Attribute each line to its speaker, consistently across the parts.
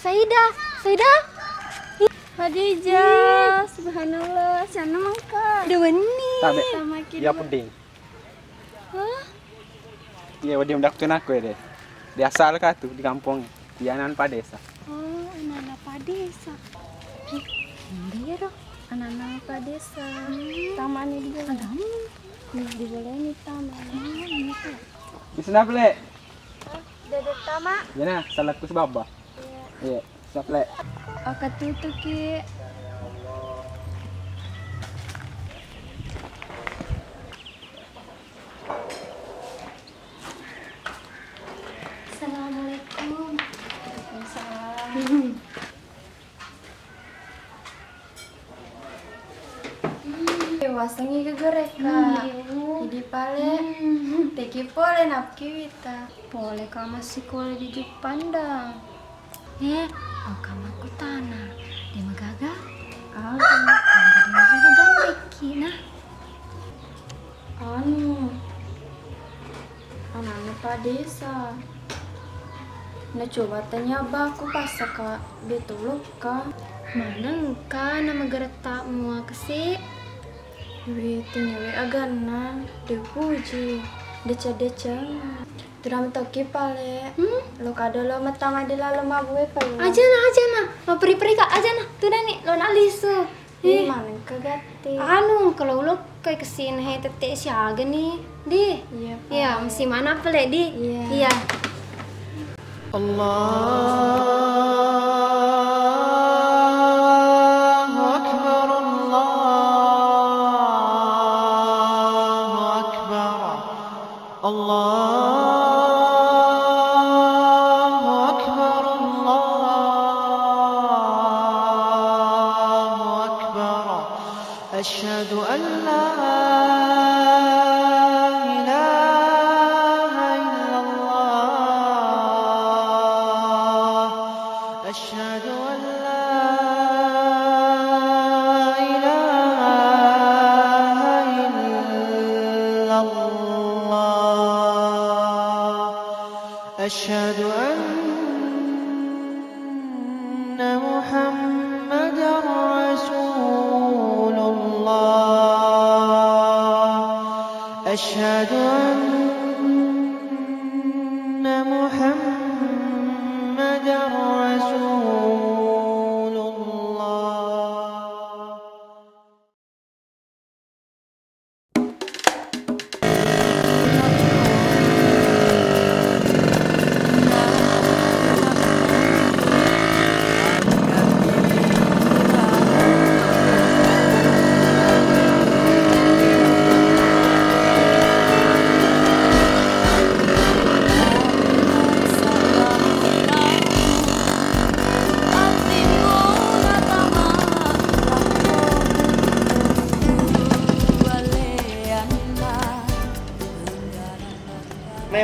Speaker 1: Saida, Saida.
Speaker 2: Khadijah, subhanallah, sana mangka.
Speaker 1: Dewani.
Speaker 3: Tabe.
Speaker 2: Sama kita.
Speaker 3: Ya puding.
Speaker 1: Hah?
Speaker 3: Iya, dia mendaktuin aku ya deh. Di asal kah tuh di kampung. Di anan padesa.
Speaker 2: Oh, anak-anak padesa.
Speaker 1: Dia dong.
Speaker 2: Anak-anak padesa. Taman ini juga. Dibolehin di taman. Gitu.
Speaker 3: Bisa ple.
Speaker 2: Dede tama.
Speaker 3: Jana, salahku sebaba. Iya, saple.
Speaker 2: Aku tutup ki. Assalamualaikum. Waalaikumsalam. Wasangi ke goreka. Jadi pale. Teki pole napki wita. Pole kama sekolah di Jepandang.
Speaker 1: Kamu aku tanah. Dia magaga.
Speaker 2: Jadi magaga teki nah. Anak-anak padesa. Nah coba tanya baku pas ka betuluk ka.
Speaker 1: Mana ka nama gertak mua kesi?
Speaker 2: Tanya we agana depuji deca turam toki pale lo kada lo matama de la lo mabue pale
Speaker 1: Aja na. Mau peri-peri kak aja na. Tuh dah nih lo nak lisu.
Speaker 2: mana kagati
Speaker 1: Kalau lo kayak kesini he tete siaga nih. Di.
Speaker 2: iya
Speaker 1: Iya, mesti mana pele di?
Speaker 2: Iya.
Speaker 1: Iya.
Speaker 4: أشهد أن لا إله إلا الله أشهد أن لا إله إلا الله أشهد أن محمدا رسول أشهد أن محمدا رسول الله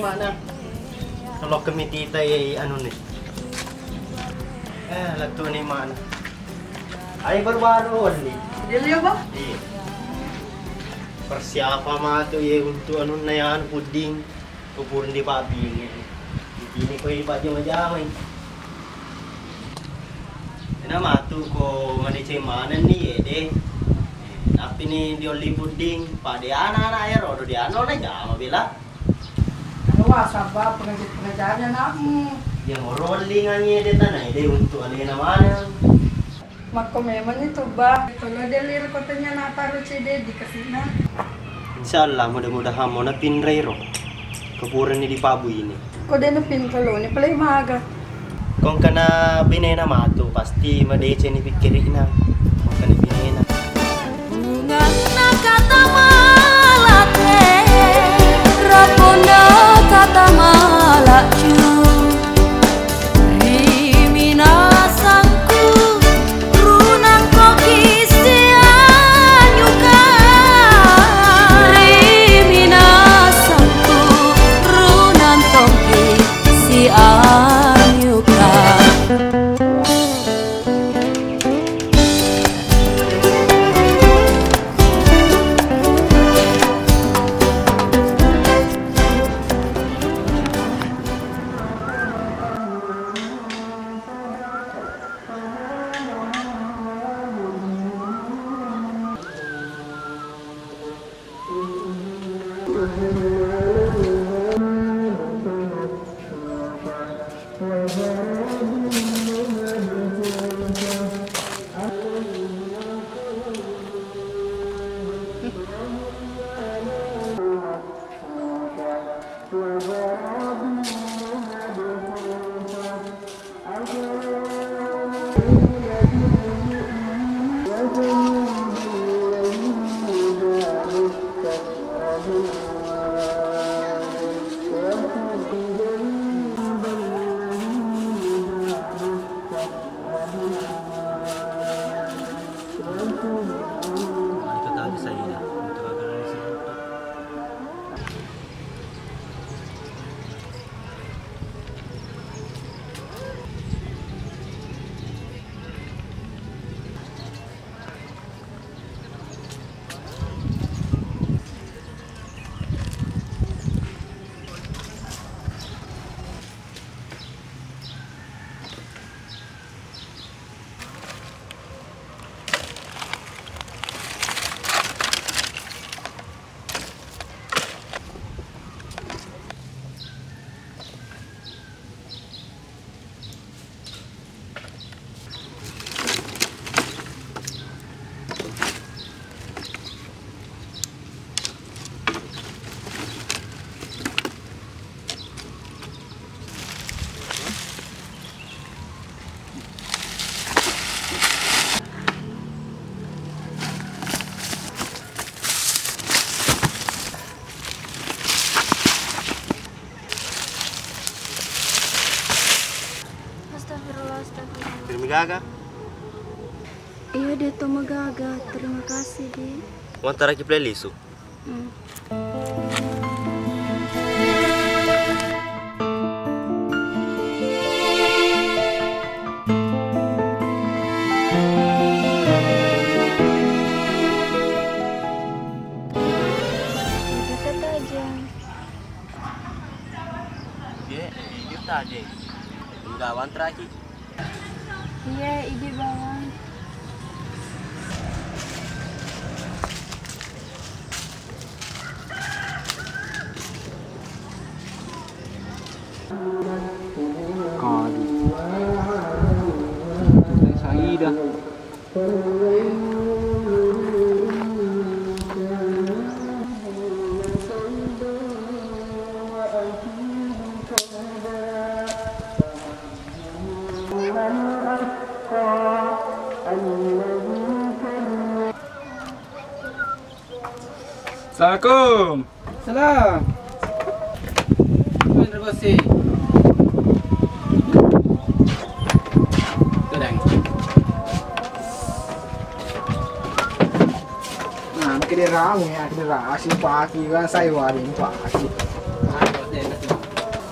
Speaker 5: Mana kalau kemitita anu nih latu nih mana ay baru-baru nih
Speaker 4: Dia ba?
Speaker 5: iya persiapan mah tuh ya untuk anu nayan puding kuburan di babi ini ko di babi majamay nama tuh ko manicay mana nih deh tapi nih dioli puding pada anak-anak ya rodo di ano na jama bila
Speaker 4: Sabab pengajarannya namu.
Speaker 5: yang rolling aja deh tanah deh untuk alena mana
Speaker 4: Mako memang itu bah. Kalau delir kotanya nataruh CD di kesina.
Speaker 5: Insyaallah mudah-mudahan mau napin rero kuburan ini di pabu ini
Speaker 4: Kau dia nepin kalau ni pelai maga.
Speaker 5: kung kana binena matu pasti madece ni pikirin na kung kana binena
Speaker 6: kata malate rapona kata malaju rimina sangku runang koki sianyuka rimina sangku runang koki sianyuka
Speaker 2: Astagfirullah, astagfirullah.
Speaker 5: Terima gaga.
Speaker 2: Iya deh tuh magaga. Terima kasih deh.
Speaker 5: Wantar lagi playlist.
Speaker 2: Dekat aja.
Speaker 5: Dia kita aja. Enggak wantar lagi.
Speaker 2: Iya, ide bawang.
Speaker 3: Kadi. Saida. Assalamualaikum.
Speaker 7: Salam. Bener bosi. Tudang.
Speaker 3: Nah, kira ramu ya, kira rasi pagi kan saya warin pagi.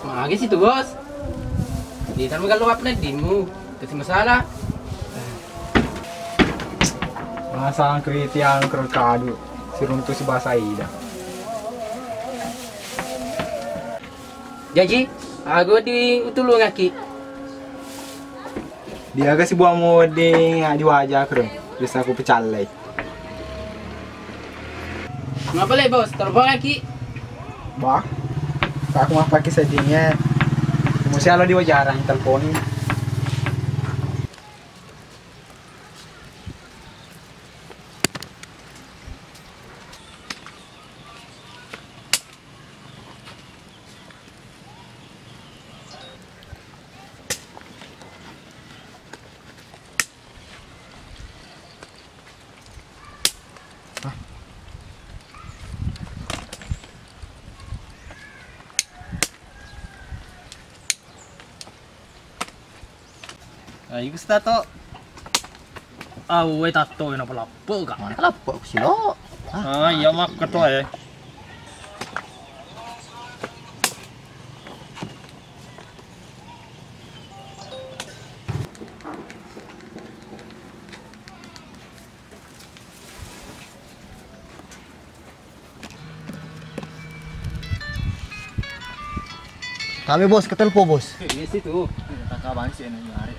Speaker 7: Magi situ bos. Di sana kalau apa nih dimu, kasih masalah.
Speaker 3: Masa kritian kerkadu, si runtuh si bahasa ida.
Speaker 7: Jadi, aku di utulu ngaki.
Speaker 3: Dia kasih buang moding di wajah keren, bisa aku pecalai.
Speaker 7: Ngapa le bos? Telepon ngaki.
Speaker 3: Bah, aku mah pakai settingnya. Mesti kalau di wajah orang teleponin.
Speaker 5: Ay, gusto to.
Speaker 8: Awe tato na pala po ka.
Speaker 5: Mana kalappo ko silo.
Speaker 8: Ah, iya mak keto eh.
Speaker 5: Kami bos, ketelpo bos.
Speaker 7: Iya situ.
Speaker 5: Takaban sih nyari.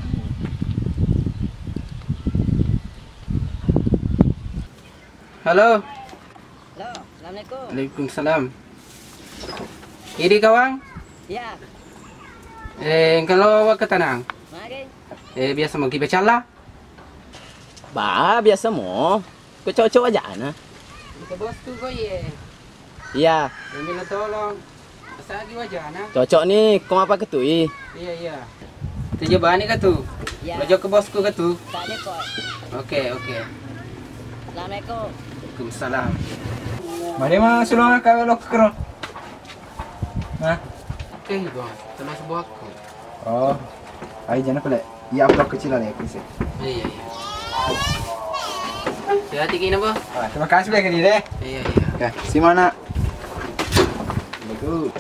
Speaker 7: Halo.
Speaker 9: Halo, Assalamualaikum.
Speaker 7: Waalaikumsalam. Ini kawang?
Speaker 9: Ya,
Speaker 7: Kalau wag ketanang.
Speaker 9: mari.
Speaker 7: Biasa mau kita cala.
Speaker 9: Ba, biasa mo. Kau cowok aja na.
Speaker 7: Ke bos tu ko ye.
Speaker 9: Iya,
Speaker 7: Minta tolong. Asa lagi wajah na.
Speaker 9: cocok nih. Kau apa ketui?
Speaker 7: Iya iya. Tu bani ka tu.
Speaker 9: Ya.
Speaker 7: Bajo ke bosku ka tu.
Speaker 9: Tadi kok.
Speaker 7: Oke.
Speaker 9: Assalamualaikum.
Speaker 7: Waalaikumsalam.
Speaker 3: Mari mah sulung ka lo kero. Nah,
Speaker 7: Oke, bos. Terus buahku.
Speaker 3: oh. Ai jana pala. Iya upload kecil lah ya, Chris.
Speaker 7: Iya. Hati-hati kina bos.
Speaker 3: Ah, terima kasih banyak nih deh.
Speaker 7: Iya.
Speaker 3: Oke, si mana? Bagus.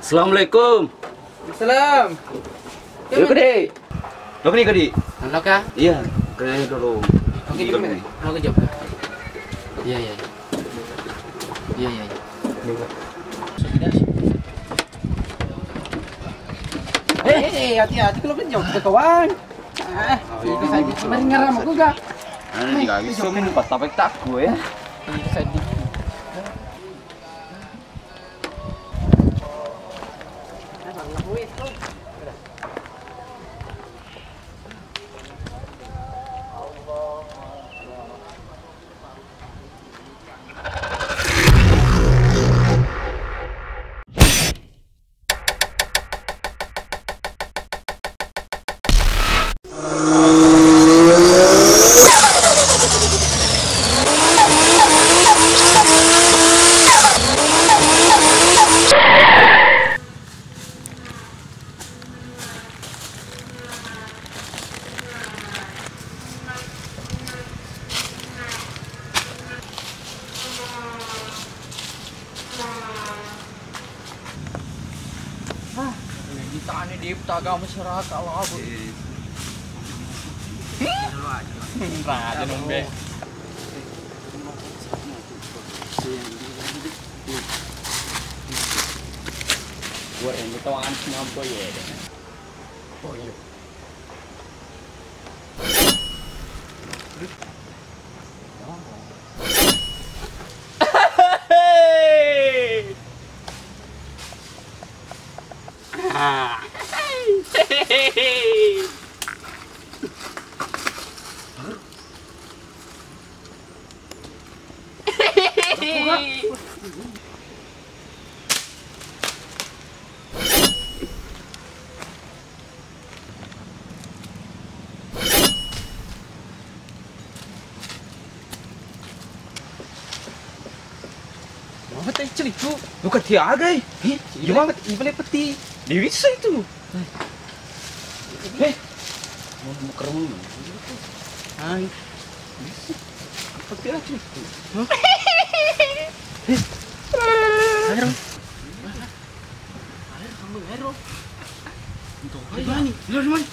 Speaker 8: Assalamualaikum.
Speaker 7: Salam.
Speaker 8: Yuk deh. Lo kedi.
Speaker 7: Halo kak.
Speaker 8: Iya, keren dulu.
Speaker 7: Oke, dulu. Halo ke jawab. Iya. Hati-hati kalau kan jawab ke kawan. Itu saja. Cuma ngaram aku gak.
Speaker 8: Ano di kagi so min patapek tak gue ya.
Speaker 7: Itu saja. Tani di taga masyarakat lah. Raja nombe. Gua ini tawangan nyampo ya. Oh iya.
Speaker 3: Apa teh celiku? Bukan tiaga. Gimana ibale peti? Dewi itu.
Speaker 8: Mau kerem.
Speaker 3: Hai. Peti lah celiku. Air. Untuk apa ni? Lari mana?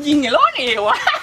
Speaker 7: Jing lo nih wah.